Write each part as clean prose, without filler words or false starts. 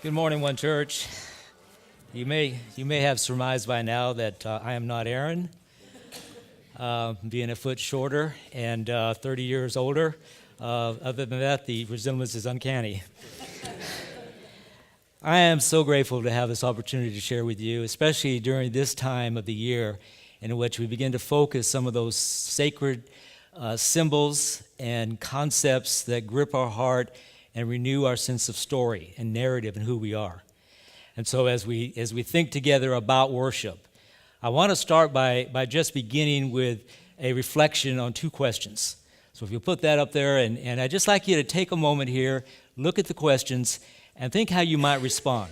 Good morning, One Church. You may have surmised by now that I am not Aaron, being a foot shorter and 30 years older. Other than that, the resemblance is uncanny. I am so grateful to have this opportunity to share with you, especially during this time of the year in which we begin to focus some of those sacred symbols and concepts that grip our heart and renew our sense of story and narrative and who we are. And so as we think together about worship, I want to start by just beginning with a reflection on two questions. So if you put that up there, and I'd just like you to take a moment here, look at the questions, and think how you might respond.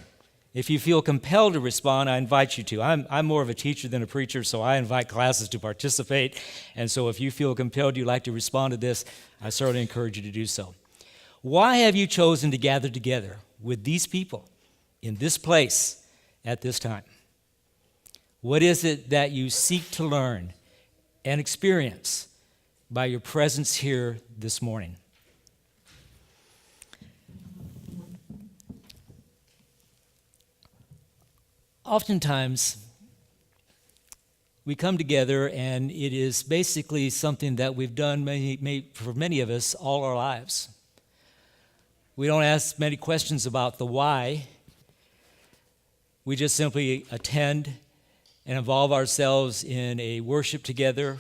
If you feel compelled to respond, I invite you to. I'm more of a teacher than a preacher, so I invite classes to participate. And so if you feel compelled, you'd like to respond to this, I certainly encourage you to do so. Why have you chosen to gather together with these people in this place at this time? What is it that you seek to learn and experience by your presence here this morning? Oftentimes, we come together and it is basically something that we've done for many of us all our lives. We don't ask many questions about the why. We just simply attend and involve ourselves in a worship together,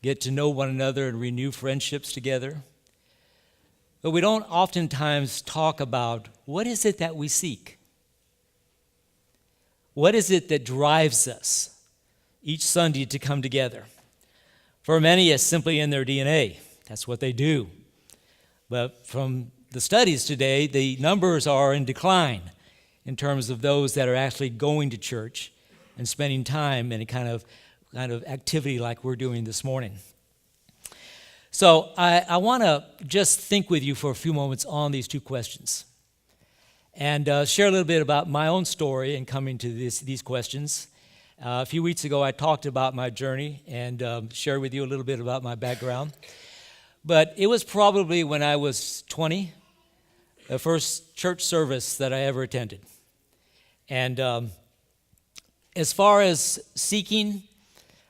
get to know one another and renew friendships together. But we don't oftentimes talk about what is it that we seek? What is it that drives us each Sunday to come together? For many, it's simply in their DNA. That's what they do. But from the studies today, the numbers are in decline in terms of those that are actually going to church and spending time in a kind of activity like we're doing this morning. So I want to just think with you for a few moments on these two questions and share a little bit about my own story in coming to these questions. A few weeks ago, I talked about my journey and shared with you a little bit about my background. But it was probably when I was 20, the first church service that I ever attended. And as far as seeking,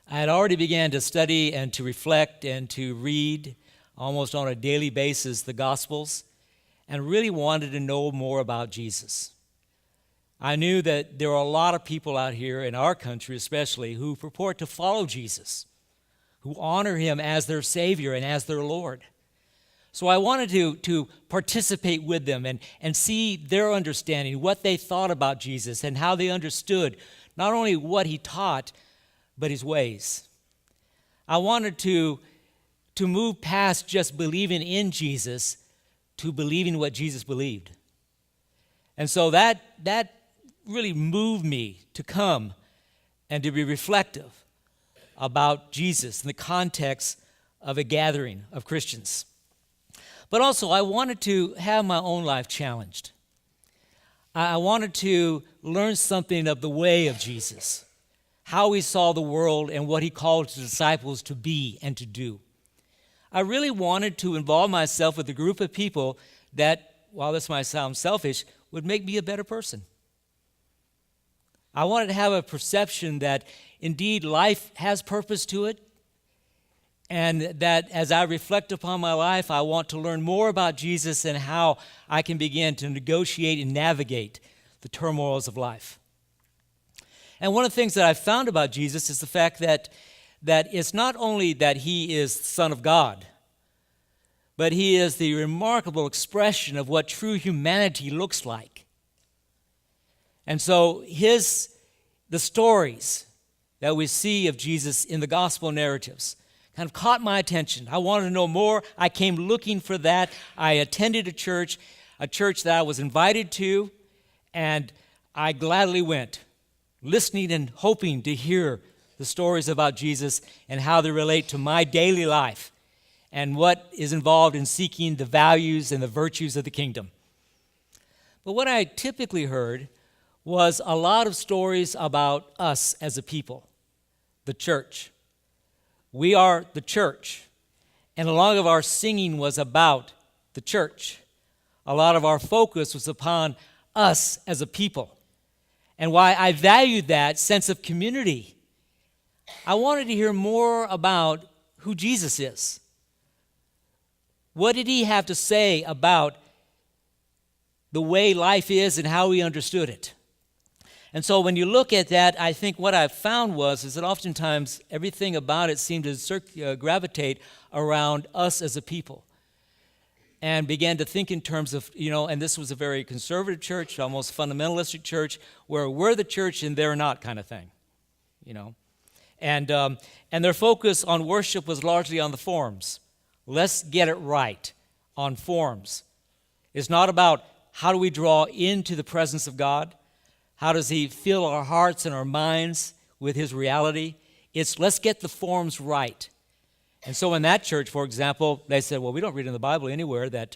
I had already began to study and to reflect and to read almost on a daily basis the Gospels and really wanted to know more about Jesus. I knew that there are a lot of people out here in our country especially who purport to follow Jesus, who honor him as their Savior and as their Lord. So I wanted to participate with them and see their understanding, what they thought about Jesus and how they understood not only what he taught, but his ways. I wanted to move past just believing in Jesus to believing what Jesus believed. And so that really moved me to come and to be reflective about Jesus in the context of a gathering of Christians. But also, I wanted to have my own life challenged. I wanted to learn something of the way of Jesus, how he saw the world and what he called his disciples to be and to do. I really wanted to involve myself with a group of people that, while this might sound selfish, would make me a better person. I wanted to have a perception that indeed life has purpose to it, and that as I reflect upon my life, I want to learn more about Jesus and how I can begin to negotiate and navigate the turmoils of life. And one of the things that I found about Jesus is the fact that it's not only that he is the Son of God, but he is the remarkable expression of what true humanity looks like. And so the stories that we see of Jesus in the gospel narratives kind of caught my attention. I wanted to know more. I came looking for that. I attended a church that I was invited to, and I gladly went, listening and hoping to hear the stories about Jesus and how they relate to my daily life and what is involved in seeking the values and the virtues of the kingdom. But what I typically heard was a lot of stories about us as a people, the church. We are the church, and a lot of our singing was about the church. A lot of our focus was upon us as a people and why I valued that sense of community. I wanted to hear more about who Jesus is. What did he have to say about the way life is and how he understood it? And so when you look at that, I think what I found is that oftentimes everything about it seemed to gravitate around us as a people, and began to think in terms of, and this was a very conservative church, almost fundamentalistic church, where we're the church and they're not kind of thing, And their focus on worship was largely on the forms. Let's get it right on forms. It's not about how do we draw into the presence of God. How does he fill our hearts and our minds with his reality? It's let's get the forms right. And so in that church, for example, they said, well, we don't read in the Bible anywhere that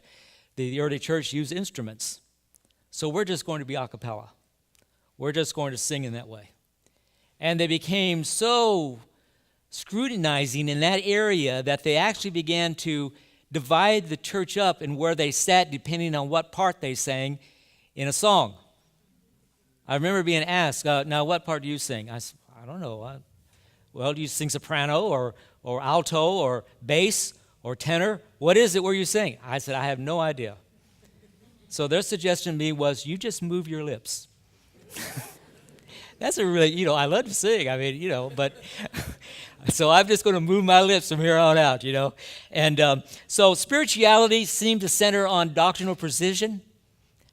the early church used instruments. So we're just going to be a cappella. We're just going to sing in that way. And they became so scrutinizing in that area that they actually began to divide the church up in where they sat depending on what part they sang in a song. I remember being asked, now what part do you sing? I said, I don't know. Well, do you sing soprano or alto or bass or tenor? What is it where you sing? I said, I have no idea. So their suggestion to me was, you just move your lips. That's a really, I love to sing. But so I'm just going to move my lips from here on out, And so spirituality seemed to center on doctrinal precision,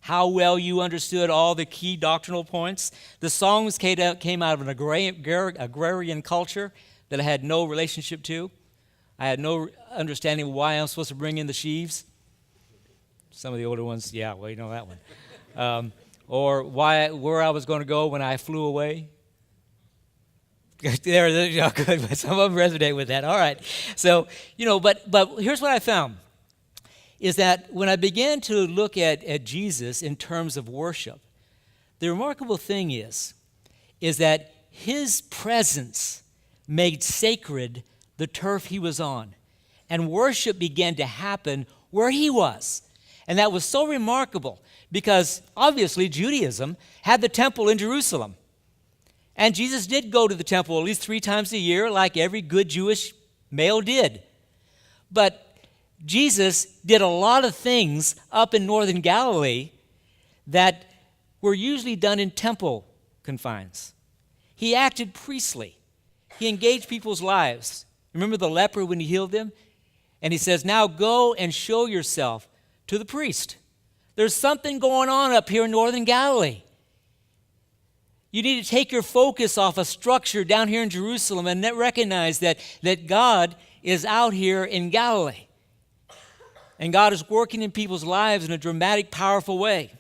how well you understood all the key doctrinal points. The songs came out of an agrarian culture that I had no relationship to. I had no understanding of why I'm supposed to bring in the sheaves. Some of the older ones, yeah, well, you know that one. Or where I was going to go when I flew away. Good. But some of them resonate with that. All right. So, but here's what I found. Is that when I began to look at Jesus in terms of worship, the remarkable thing is that his presence made sacred the turf he was on, and worship began to happen where he was. And that was so remarkable because obviously Judaism had the temple in Jerusalem. And Jesus did go to the temple at least 3 times a year like every good Jewish male did. But Jesus did a lot of things up in northern Galilee that were usually done in temple confines. He acted priestly. He engaged people's lives. Remember the leper when he healed them? And he says, now go and show yourself to the priest. There's something going on up here in northern Galilee. You need to take your focus off a structure down here in Jerusalem and recognize that God is out here in Galilee. And God is working in people's lives in a dramatic, powerful way.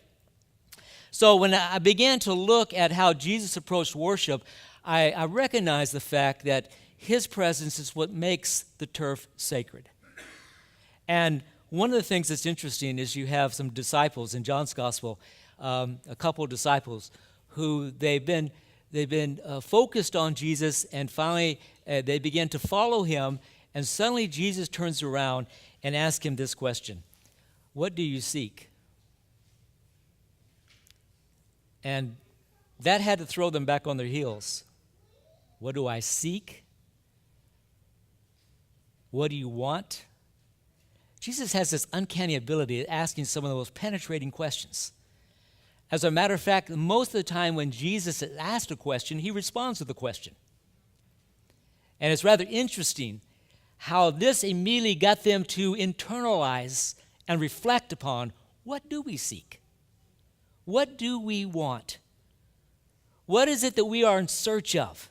So when I began to look at how Jesus approached worship, I recognized the fact that his presence is what makes the turf sacred. And one of the things that's interesting is you have some disciples in John's gospel, a couple of disciples who they've been focused on Jesus, and finally they begin to follow him, and suddenly Jesus turns around and asks him this question: what do you seek? And that had to throw them back on their heels. What do I seek? What do you want? Jesus has this uncanny ability of asking some of the most penetrating questions. As a matter of fact, most of the time when Jesus is asked a question, he responds to the question. And it's rather interesting how this immediately got them to internalize and reflect upon, what do we seek? What do we want? What is it that we are in search of?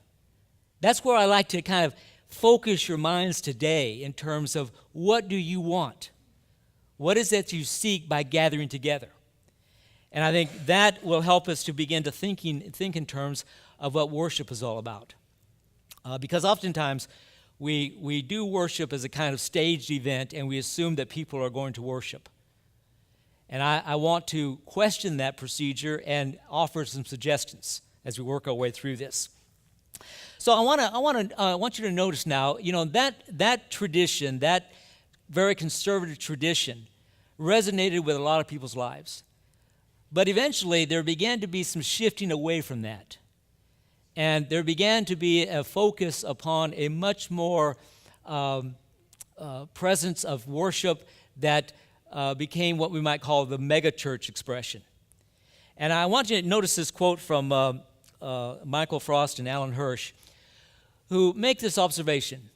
That's where I like to kind of focus your minds today in terms of what do you want? What is it you seek by gathering together? And I think that will help us to begin to think in terms of what worship is all about. Because oftentimes we do worship as a kind of staged event, and we assume that people are going to worship. And I want to question that procedure and offer some suggestions as we work our way through this. So I want you to notice now, that tradition, that very conservative tradition, resonated with a lot of people's lives. But eventually there began to be some shifting away from that. And there began to be a focus upon a much more presence of worship that became what we might call the megachurch expression. And I want you to notice this quote from Michael Frost and Alan Hirsch, who make this observation.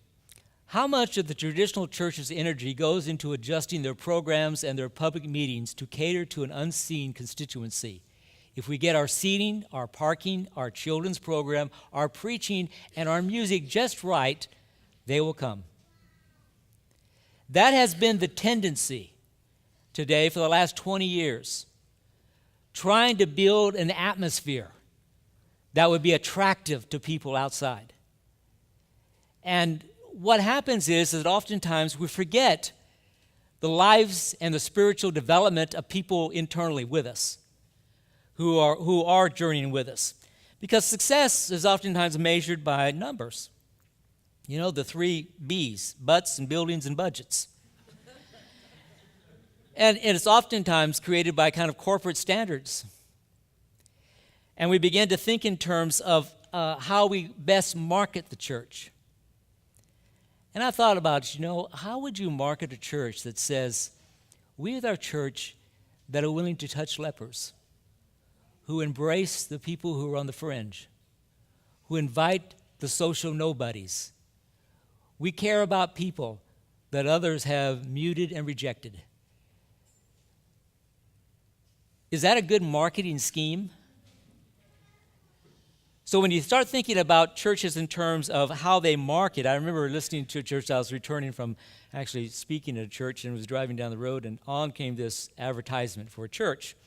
How much of the traditional church's energy goes into adjusting their programs and their public meetings to cater to an unseen constituency? If we get our seating, our parking, our children's program, our preaching, and our music just right, they will come. That has been the tendency today for the last 20 years, trying to build an atmosphere that would be attractive to people outside. And what happens is that oftentimes we forget the lives and the spiritual development of people internally with us, who are journeying with us. Because success is oftentimes measured by numbers. You know, the 3 B's, butts and buildings and budgets. And it's oftentimes created by kind of corporate standards. And we begin to think in terms of how we best market the church. And I thought about, how would you market a church that says, we are our church that are willing to touch lepers, who embrace the people who are on the fringe, who invite the social nobodies. We care about people that others have muted and rejected. Is that a good marketing scheme? So when you start thinking about churches in terms of how they market, I remember listening to a church. I was returning from actually speaking at a church and was driving down the road, and on came this advertisement for a church.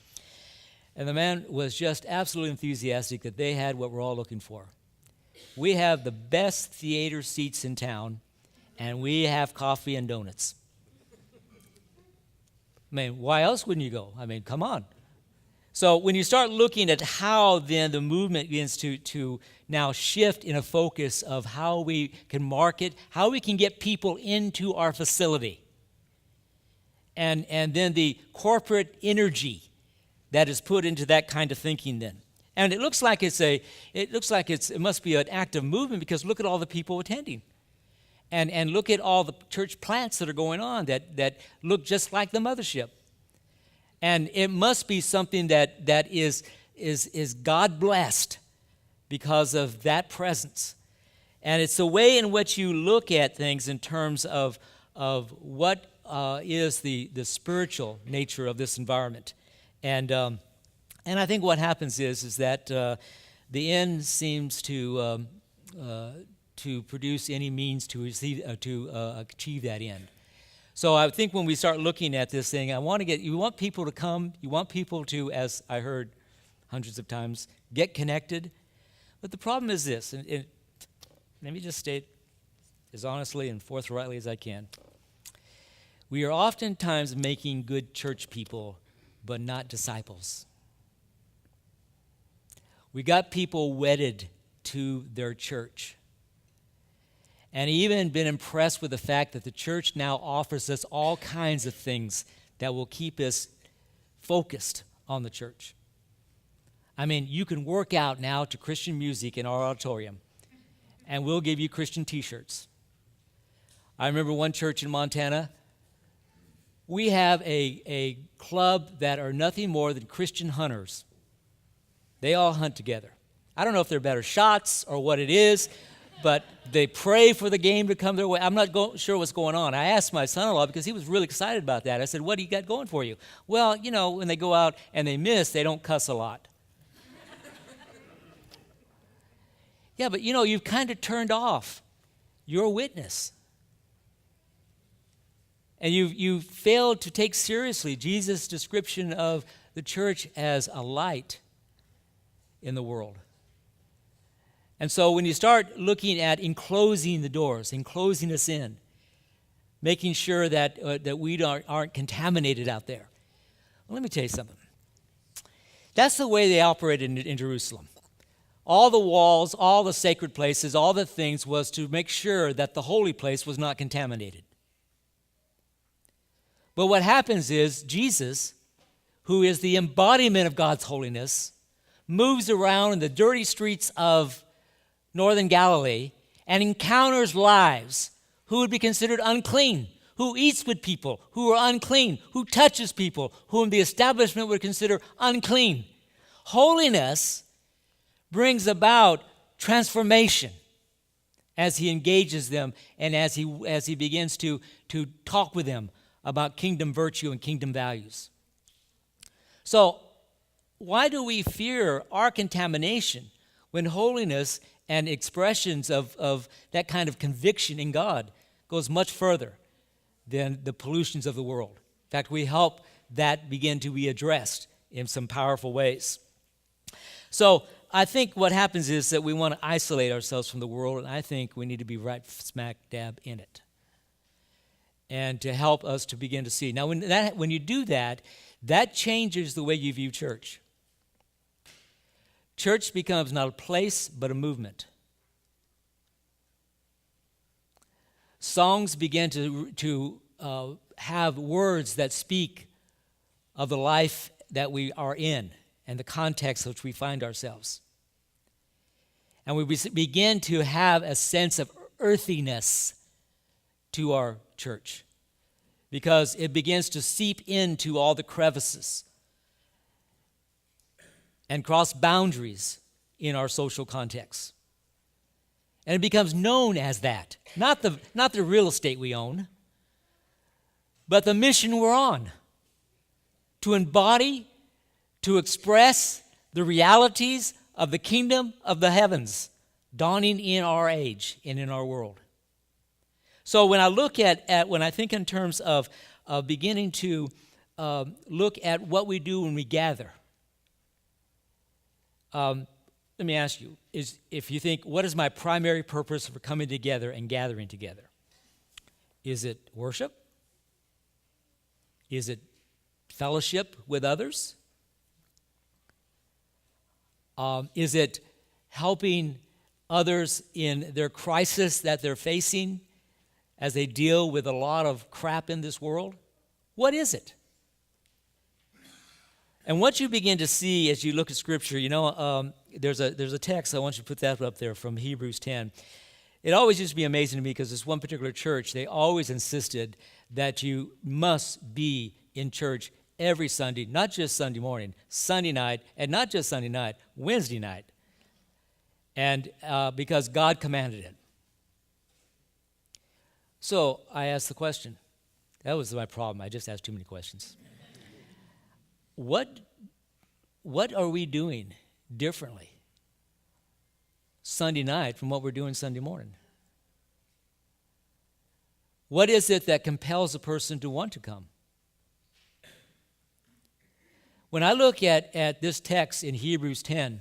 And the man was just absolutely enthusiastic that they had what we're all looking for. We have the best theater seats in town, and we have coffee and donuts. I mean, why else wouldn't you go? I mean, come on. So when you start looking at how then the movement begins to now shift in a focus of how we can market, how we can get people into our facility, and then the corporate energy that is put into that kind of thinking then. And it looks like it must be an active movement, because look at all the people attending. And look at all the church plants that are going on that look just like the mothership. And it must be something that is God-blessed because of that presence. And it's the way in which you look at things in terms of what is the spiritual nature of this environment. And I think what happens is that the end seems to produce any means to achieve that end. So I think when we start looking at this thing, you want people to come, you want people to, as I heard hundreds of times, get connected. But the problem is this, and let me just state as honestly and forthrightly as I can. We are oftentimes making good church people, but not disciples. We got people wedded to their church, and even been impressed with the fact that the church now offers us all kinds of things that will keep us focused on the church. I mean, you can work out now to Christian music in our auditorium, and we'll give you Christian t-shirts. I remember one church in Montana. We have a club that are nothing more than Christian hunters. They all hunt together. I don't know if they're better shots or what it is, but they pray for the game to come their way. I'm not sure what's going on. I asked my son-in-law, because he was really excited about that. I said, what do you got going for you? Well, when they go out and they miss, they don't cuss a lot. Yeah, but you've kind of turned off your witness. And you've failed to take seriously Jesus' description of the church as a light in the world. And so when you start looking at enclosing the doors, enclosing us in, making sure that we aren't contaminated out there. Well, let me tell you something. That's the way they operated in Jerusalem. All the walls, all the sacred places, all the things was to make sure that the holy place was not contaminated. But what happens is Jesus who is the embodiment of God's holiness, moves around in the dirty streets of northern Galilee and encounters lives who would be considered unclean, who eats with people who are unclean, who touches people whom the establishment would consider unclean. Holiness brings about transformation as he engages them and as he begins to talk with them about kingdom virtue and kingdom values. So, why do we fear our contamination when holiness and expressions of that kind of conviction in God goes much further than the pollutions of the world? In fact, we help that begin to be addressed in some powerful ways. So I think what happens is that we want to isolate ourselves from the world, and I think we need to be right smack dab in it, and to help us to begin to see. Now, when you do that, that changes the way you view church. Church becomes not a place, but a movement. Songs begin to have words that speak of the life that we are in and the context in which we find ourselves. And we begin to have a sense of earthiness to our church because it begins to seep into all the crevices and cross boundaries in our social context. And it becomes known as that. Not the real estate we own, but the mission we're on. To embody, to express the realities of the kingdom of the heavens dawning in our age and in our world. So when I look when I think in terms of beginning to look at what we do when we gather, let me ask you, if you think, what is my primary purpose for coming together and gathering together? Is it worship? Is it fellowship with others? Is it helping others in their crisis that they're facing as they deal with a lot of crap in this world? What is it? And what you begin to see as you look at Scripture, there's a text, I want you to put that up there from Hebrews 10. It always used to be amazing to me because this one particular church, they always insisted that you must be in church every Sunday, not just Sunday morning, Sunday night, and not just Sunday night, Wednesday night. And because God commanded it. So I asked the question. That was my problem. I just asked too many questions. What are we doing differently Sunday night from what we're doing Sunday morning? What is it that compels a person to want to come? When I look at this text in Hebrews 10,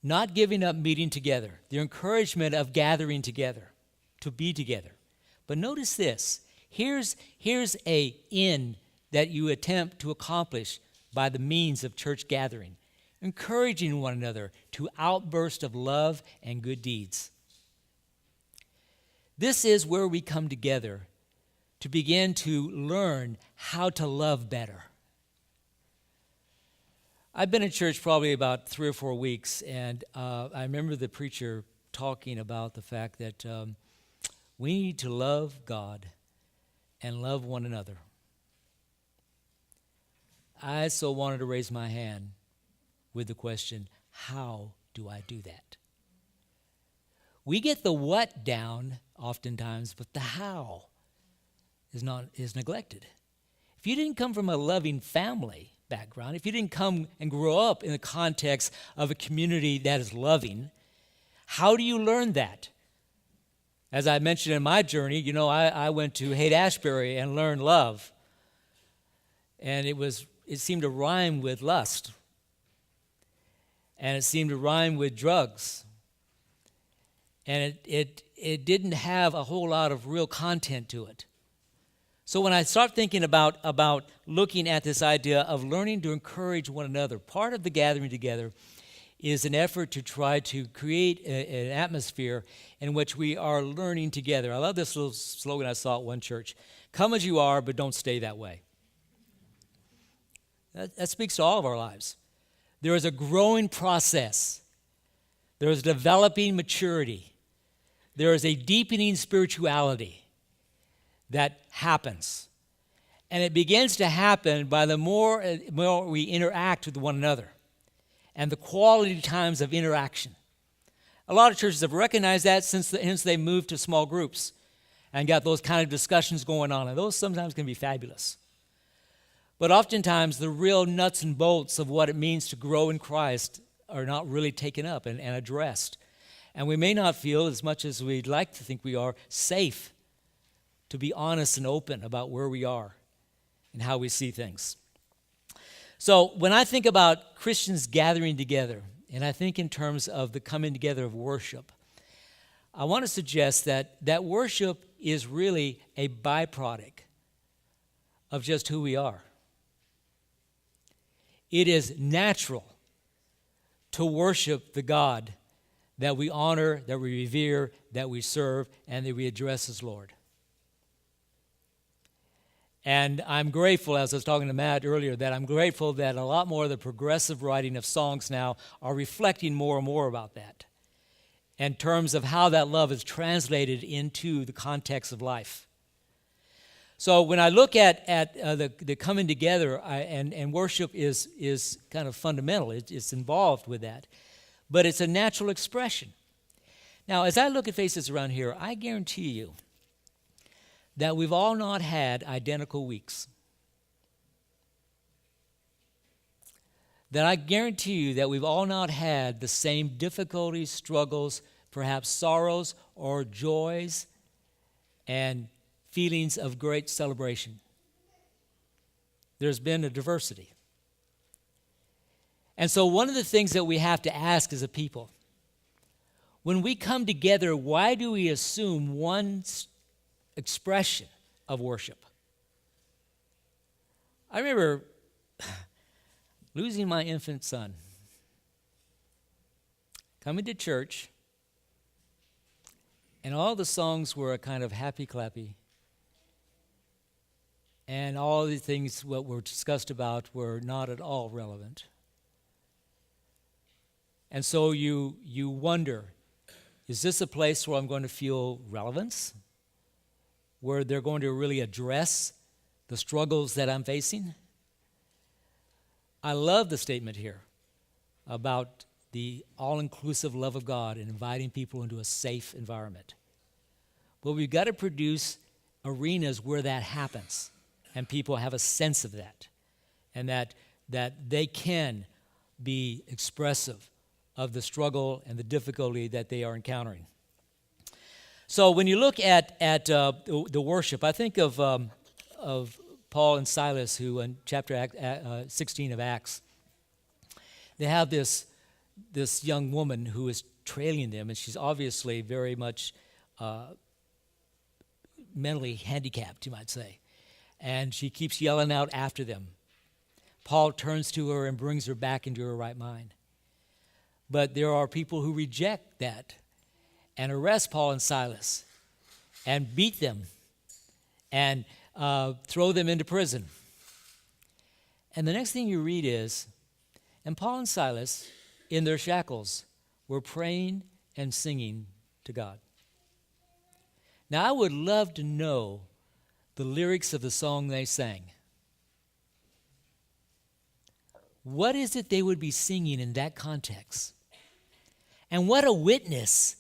not giving up meeting together, the encouragement of gathering together, to be together. But notice this, here's a end that you attempt to accomplish by the means of church gathering, encouraging one another to outbursts of love and good deeds. This is where we come together to begin to learn how to love better. I've been in church probably about 3 or 4 weeks, and I remember the preacher talking about the fact that we need to love God and love one another. I so wanted to raise my hand with the question, how do I do that? We get the what down oftentimes, but the how is neglected. If you didn't come from a loving family background, if you didn't come and grow up in the context of a community that is loving, how do you learn that? As I mentioned in my journey, I went to Haight-Ashbury and learned love. And it seemed to rhyme with lust. And it seemed to rhyme with drugs. And it didn't have a whole lot of real content to it. So when I start thinking about looking at this idea of learning to encourage one another, part of the gathering together is an effort to try to create an atmosphere in which we are learning together. I love this little slogan I saw at one church. Come as you are, but don't stay that way. That speaks to all of our lives. There is a growing process. There is developing maturity. There is a deepening spirituality that happens. And it begins to happen by the more we interact with one another and the quality times of interaction. A lot of churches have recognized that since they moved to small groups and got those kind of discussions going on. And those sometimes can be fabulous. But oftentimes, the real nuts and bolts of what it means to grow in Christ are not really taken up and addressed. And we may not feel, as much as we'd like to think we are, safe to be honest and open about where we are and how we see things. So when I think about Christians gathering together, and I think in terms of the coming together of worship, I want to suggest that worship is really a byproduct of just who we are. It is natural to worship the God that we honor, that we revere, that we serve, and that we address as Lord. And I'm grateful, as I was talking to Matt earlier, that I'm grateful that a lot more of the progressive writing of songs now are reflecting more and more about that in terms of how that love is translated into the context of life. So when I look at the coming together, and worship is kind of fundamental. It's involved with that. But it's a natural expression. Now, as I look at faces around here, I guarantee you that we've all not had identical weeks. That I guarantee you that we've all not had the same difficulties, struggles, perhaps sorrows or joys and feelings of great celebration. There's been a diversity. And so one of the things that we have to ask as a people, when we come together, why do we assume one expression of worship? I remember losing my infant son, coming to church, and all the songs were a kind of happy-clappy. And all the things what were discussed about were not at all relevant. And so you wonder, is this a place where I'm going to feel relevance? Where they're going to really address the struggles that I'm facing? I love the statement here about the all-inclusive love of God and inviting people into a safe environment. But we've got to produce arenas where that happens. And people have a sense of that, and that they can be expressive of the struggle and the difficulty that they are encountering. So when you look at the worship, I think of Paul and Silas, who in chapter 16 of Acts, they have this young woman who is trailing them, and she's obviously very much mentally handicapped, you might say. And she keeps yelling out after them. Paul turns to her and brings her back into her right mind. But there are people who reject that and arrest Paul and Silas and beat them and throw them into prison. And the next thing you read is, and Paul and Silas, in their shackles, were praying and singing to God. Now, I would love to know the lyrics of the song they sang. What is it they would be singing in that context? And what a witness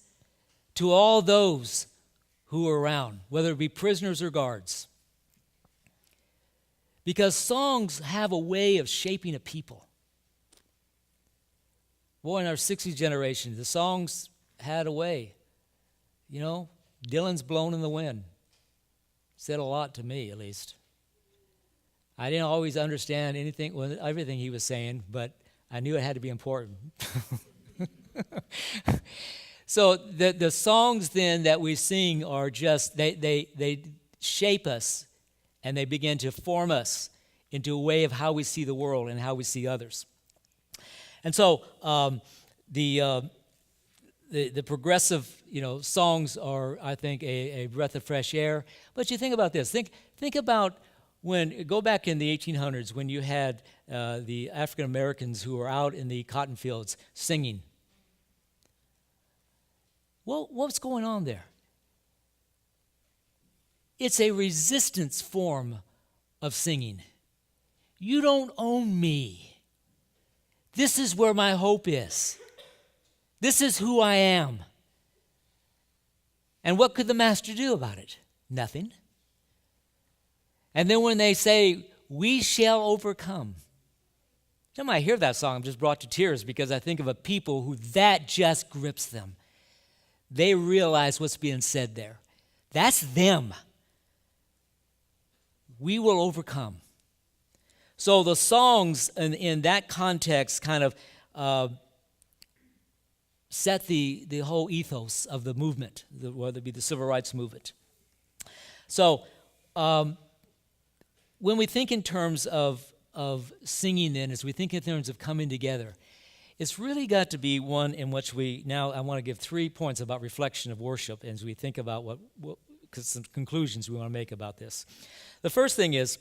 to all those who are around, whether it be prisoners or guards. Because songs have a way of shaping a people. Boy, in our 60s generation, the songs had a way. You know, Dylan's Blown in the Wind. Said a lot to me, at least. I didn't always understand everything he was saying, but I knew it had to be important. So the songs then that we sing are just, they shape us, and they begin to form us into a way of how we see the world and how we see others. And so the progressive, songs are, I think, a breath of fresh air. But you think about this. Think about go back in the 1800s when you had the African Americans who were out in the cotton fields singing. Well, what's going on there? It's a resistance form of singing. You don't own me. This is where my hope is. This is who I am. And what could the master do about it? Nothing. And then when they say, we shall overcome. Time I hear that song, I'm just brought to tears because I think of a people who that just grips them. They realize what's being said there. That's them. We will overcome. So the songs in that context kind of set the whole ethos of the movement, whether it be the civil rights movement. So when we think in terms of singing then, as we think in terms of coming together, it's really got to be one in which I want to give 3 points about reflection of worship as we think about some conclusions we want to make about this. The first thing is,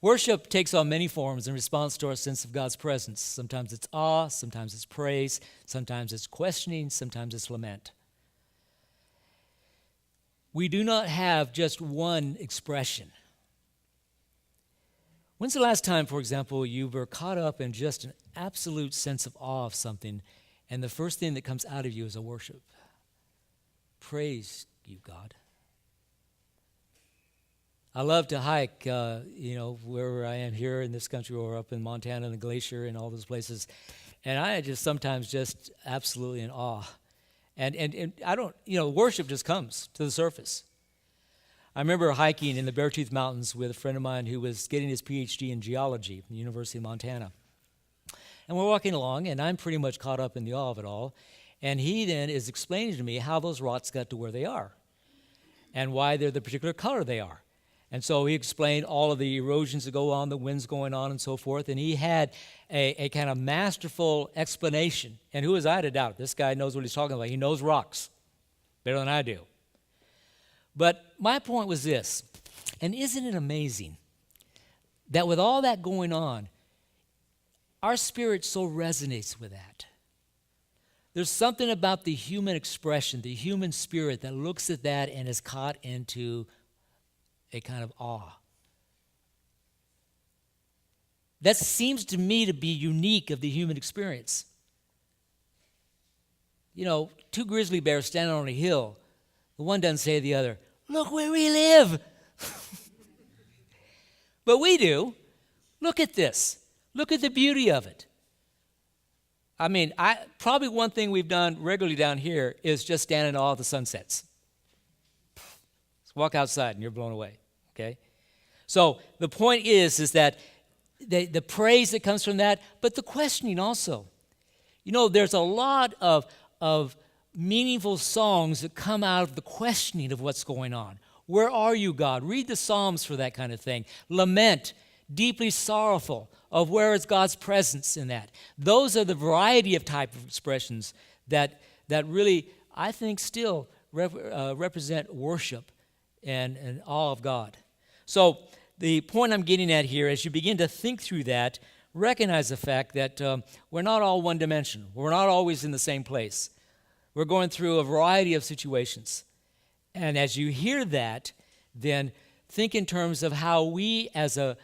worship takes on many forms in response to our sense of God's presence. Sometimes it's awe, sometimes it's praise, sometimes it's questioning, sometimes it's lament. We do not have just one expression. When's the last time, for example, you were caught up in just an absolute sense of awe of something, and the first thing that comes out of you is a worship? Praise you, God. I love to hike, wherever I am here in this country or up in Montana, the glacier and all those places. And I just sometimes just absolutely in awe. And I don't, worship just comes to the surface. I remember hiking in the Beartooth Mountains with a friend of mine who was getting his PhD in geology from the University of Montana. And we're walking along, and I'm pretty much caught up in the awe of it all. And he then is explaining to me how those rocks got to where they are and why they're the particular color they are. And so he explained all of the erosions that go on, the winds going on, and so forth. And he had a kind of masterful explanation. And who was I to doubt? This guy knows what he's talking about. He knows rocks better than I do. But my point was this, and isn't it amazing that with all that going on, our spirit so resonates with that. There's something about the human expression, the human spirit that looks at that and is caught into a kind of awe. That seems to me to be unique of the human experience. Two grizzly bears standing on a hill. The one doesn't say to the other, look where we live. But we do. Look at this. Look at the beauty of it. I mean, probably one thing we've done regularly down here is just stand in awe of the sunsets. Just walk outside and you're blown away. Okay? So the point is that the praise that comes from that, but the questioning also. There's a lot of meaningful songs that come out of the questioning of what's going on. Where are you, God? Read the Psalms for that kind of thing. Lament, deeply sorrowful, of where is God's presence in that. Those are the variety of type of expressions that really, I think, still represent worship and awe of God. So the point I'm getting at here, as you begin to think through that, recognize the fact that we're not all one-dimensional. We're not always in the same place. We're going through a variety of situations. And as you hear that, then think in terms of how we as a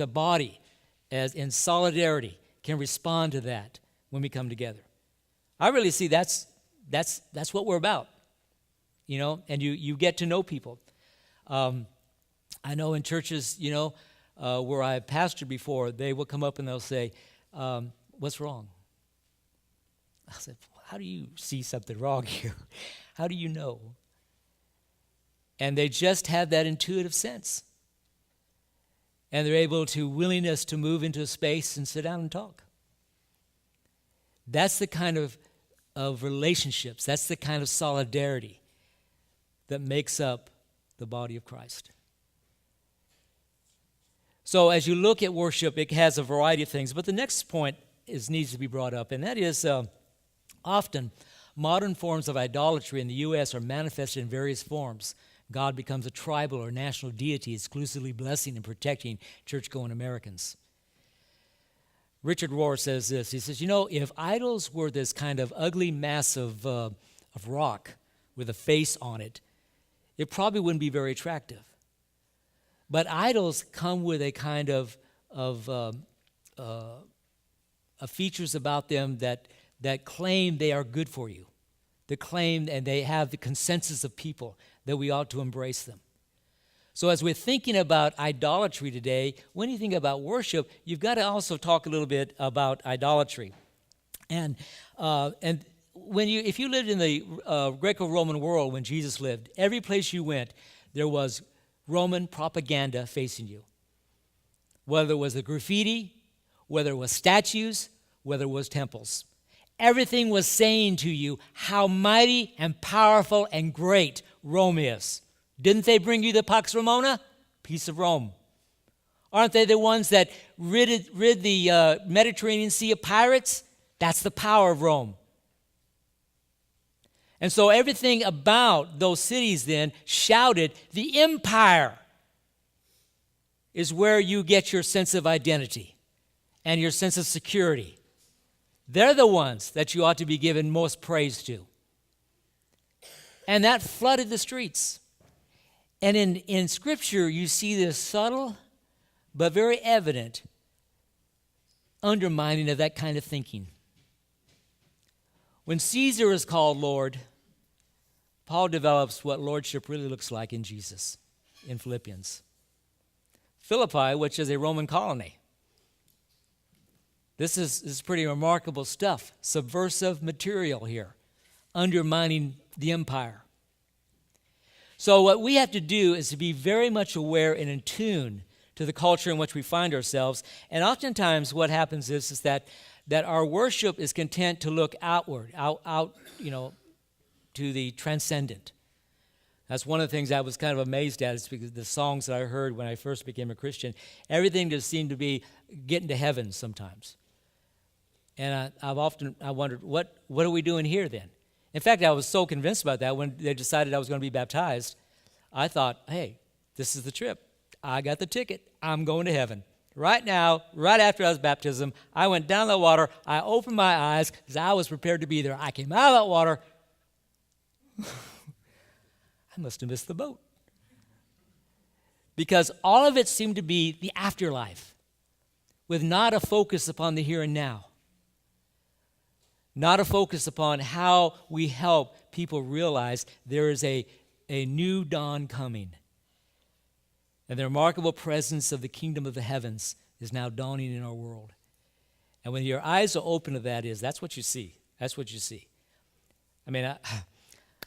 body, as in solidarity, can respond to that when we come together. I really see that's what we're about, and you get to know people. I know in churches, where I pastored before, they will come up and they'll say, what's wrong? I said, how do you see something wrong here? How do you know? And they just have that intuitive sense. And they're able to willingness to move into a space and sit down and talk. That's the kind of relationships, that's the kind of solidarity that makes up the body of Christ. So as you look at worship, it has a variety of things. But the next point needs to be brought up, and that is often modern forms of idolatry in the U.S. are manifested in various forms. God becomes a tribal or national deity exclusively blessing and protecting church-going Americans. Richard Rohr says this. He says, if idols were this kind of ugly mass of rock with a face on it, it probably wouldn't be very attractive. But idols come with a kind of features about them that claim they are good for you, that claim and they have the consensus of people that we ought to embrace them. So as we're thinking about idolatry today, when you think about worship, you've got to also talk a little bit about idolatry. And if you lived in the Greco-Roman world when Jesus lived, every place you went, there was Roman propaganda facing you. Whether it was the graffiti, whether it was statues, whether it was temples. Everything was saying to you how mighty and powerful and great Rome is. Didn't they bring you the Pax Romana? Peace of Rome. Aren't they the ones that rid the Mediterranean Sea of pirates? That's the power of Rome. And so everything about those cities then shouted, the empire is where you get your sense of identity and your sense of security. They're the ones that you ought to be given most praise to. And that flooded the streets. And in Scripture, you see this subtle but very evident undermining of that kind of thinking. When Caesar is called Lord, Paul develops what lordship really looks like in Jesus in Philippians. Philippi, which is a Roman colony. This is pretty remarkable stuff. Subversive material here, undermining the empire. So what we have to do is to be very much aware and in tune to the culture in which we find ourselves. And oftentimes what happens is that our worship is content to look outward, out, to the transcendent. That's one of the things I was kind of amazed at, is because the songs that I heard when I first became a Christian, everything just seemed to be getting to heaven sometimes. And I wondered, what are we doing here then? In fact, I was so convinced about that when they decided I was going to be baptized, I thought, hey, this is the trip. I got the ticket. I'm going to heaven. Right now, right after I was baptism, I went down the water. I opened my eyes because I was prepared to be there. I came out of that water. I must have missed the boat. Because all of it seemed to be the afterlife, with not a focus upon the here and now. Not a focus upon how we help people realize there is a new dawn coming. And the remarkable presence of the kingdom of the heavens is now dawning in our world. And when your eyes are open to that's what you see. That's what you see. I mean,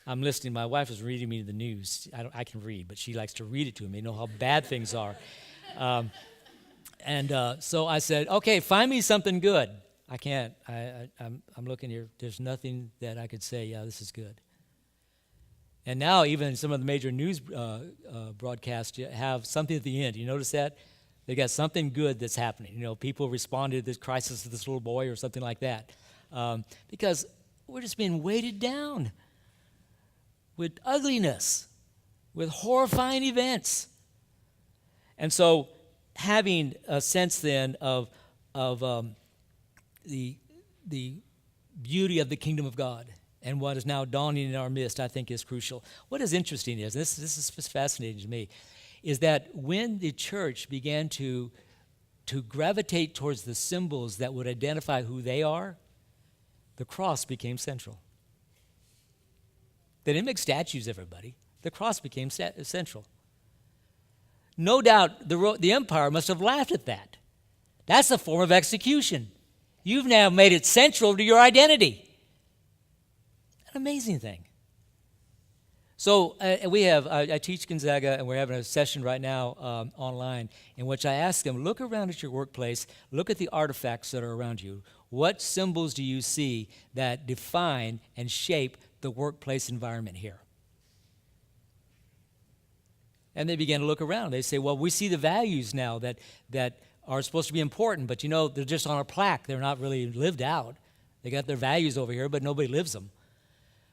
I'm listening. My wife is reading me the news. I can read, but she likes to read it to me, know how bad things are. So I said, okay, find me something good. I can't. I'm looking here. There's nothing that I could say, yeah, this is good. And now even some of the major news broadcasts have something at the end. You notice that? They got something good that's happening. People responded to this crisis of this little boy or something like that. Because we're just being weighted down with ugliness, with horrifying events. And so having a sense then of the beauty of the kingdom of God and what is now dawning in our midst, I think, is crucial. What is interesting is, this is fascinating to me, is that when the church began to gravitate towards the symbols that would identify who they are, the cross became central. They didn't make statues, everybody. The cross became central. No doubt the empire must have laughed at that. That's a form of execution. You've now made it central to your identity. An amazing thing. So I teach Gonzaga, and we're having a session right now online in which I ask them, look around at your workplace, look at the artifacts that are around you. What symbols do you see that define and shape the workplace environment here? And they began to look around. They say, well, we see the values now that are supposed to be important, but they're just on a plaque. They're not really lived out. They got their values over here, but nobody lives them.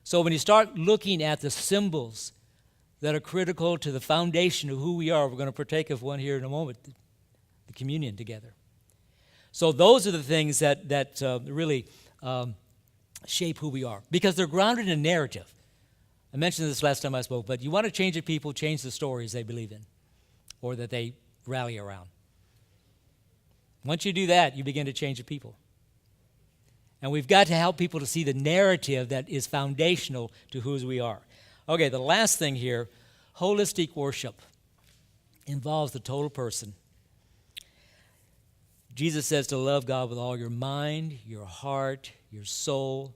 So when you start looking at the symbols that are critical to the foundation of who we are. We're going to partake of one here in a moment, the communion together. So those are the things that really shape who we are, because they're grounded in narrative. I mentioned this last time I spoke, but you want to change the people, change the stories they believe in or that they rally around. Once you do that, you begin to change the people. And we've got to help people to see the narrative that is foundational to who we are. Okay, the last thing here, holistic worship involves the total person. Jesus says to love God with all your mind, your heart, your soul.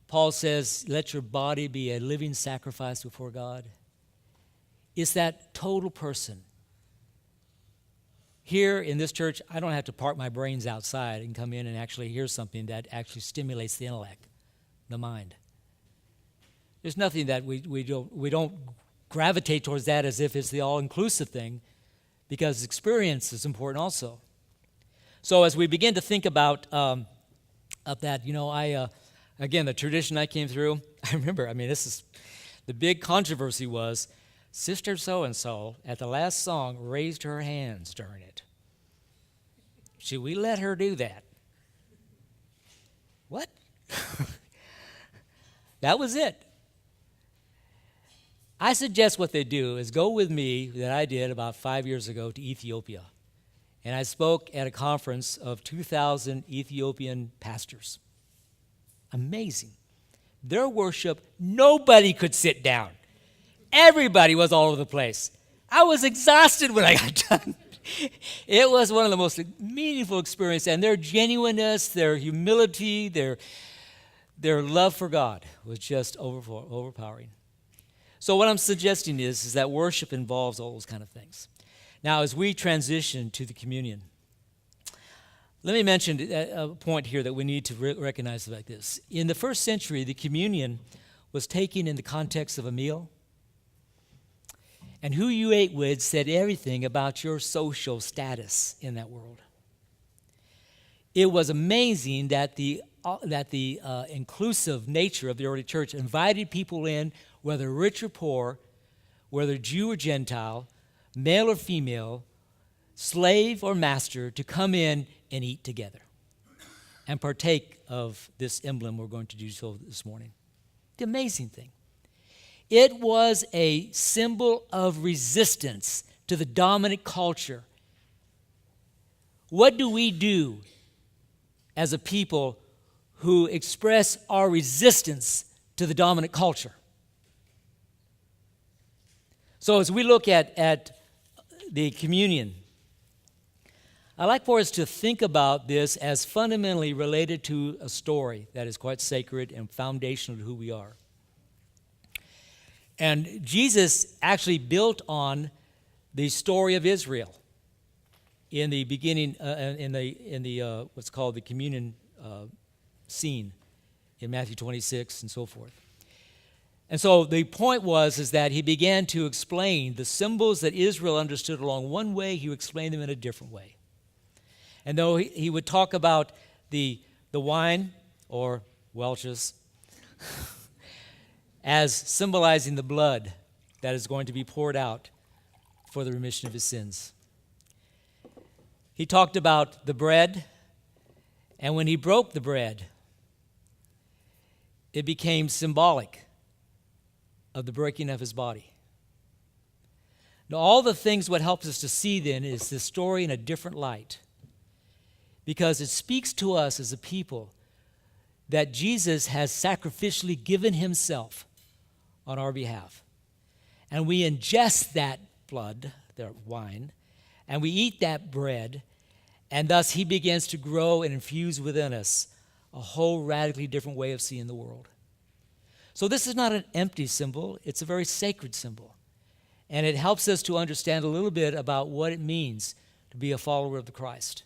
Paul says, let your body be a living sacrifice before God. It's that total person. Here in this church, I don't have to park my brains outside and come in and actually hear something that actually stimulates the intellect, the mind. There's nothing that we don't gravitate towards that as if it's the all-inclusive thing, because experience is important also. So as we begin to think about that, again, the tradition I came through, I remember, this is, the big controversy was, Sister so-and-so at the last song raised her hands during it. Should we let her do that? What? That was it. I suggest what they do is go with me, that I did about 5 years ago, to Ethiopia. And I spoke at a conference of 2,000 Ethiopian pastors. Amazing. Their worship, nobody could sit down. Everybody was all over the place. I was exhausted when I got done. It was one of the most meaningful experiences, and their genuineness, their humility, their love for God was just overpowering. So what I'm suggesting is that worship involves all those kind of things. Now, as we transition to the communion, let me mention a point here that we need to recognize like this. In the first century, the communion was taken in the context of a meal. And who you ate with said everything about your social status in that world. It was amazing that the inclusive nature of the early church invited people in, whether rich or poor, whether Jew or Gentile, male or female, slave or master, to come in and eat together and partake of this emblem we're going to do so this morning. The amazing thing. It was a symbol of resistance to the dominant culture. What do we do as a people who express our resistance to the dominant culture? So as we look at the communion, I'd like for us to think about this as fundamentally related to a story that is quite sacred and foundational to who we are. And Jesus actually built on the story of Israel in the beginning, in the what's called the communion scene in Matthew 26 and so forth. And so the point is that he began to explain the symbols that Israel understood along one way, he explained them in a different way. And though he would talk about the wine, or Welch's, as symbolizing the blood that is going to be poured out for the remission of his sins. He talked about the bread, and when he broke the bread, it became symbolic of the breaking of his body. Now, all the things what helps us to see then is the story in a different light, because it speaks to us as a people that Jesus has sacrificially given himself on our behalf. And we ingest that blood, the wine, and we eat that bread, and thus he begins to grow and infuse within us a whole radically different way of seeing the world. So this is not an empty symbol, it's a very sacred symbol. And it helps us to understand a little bit about what it means to be a follower of the Christ.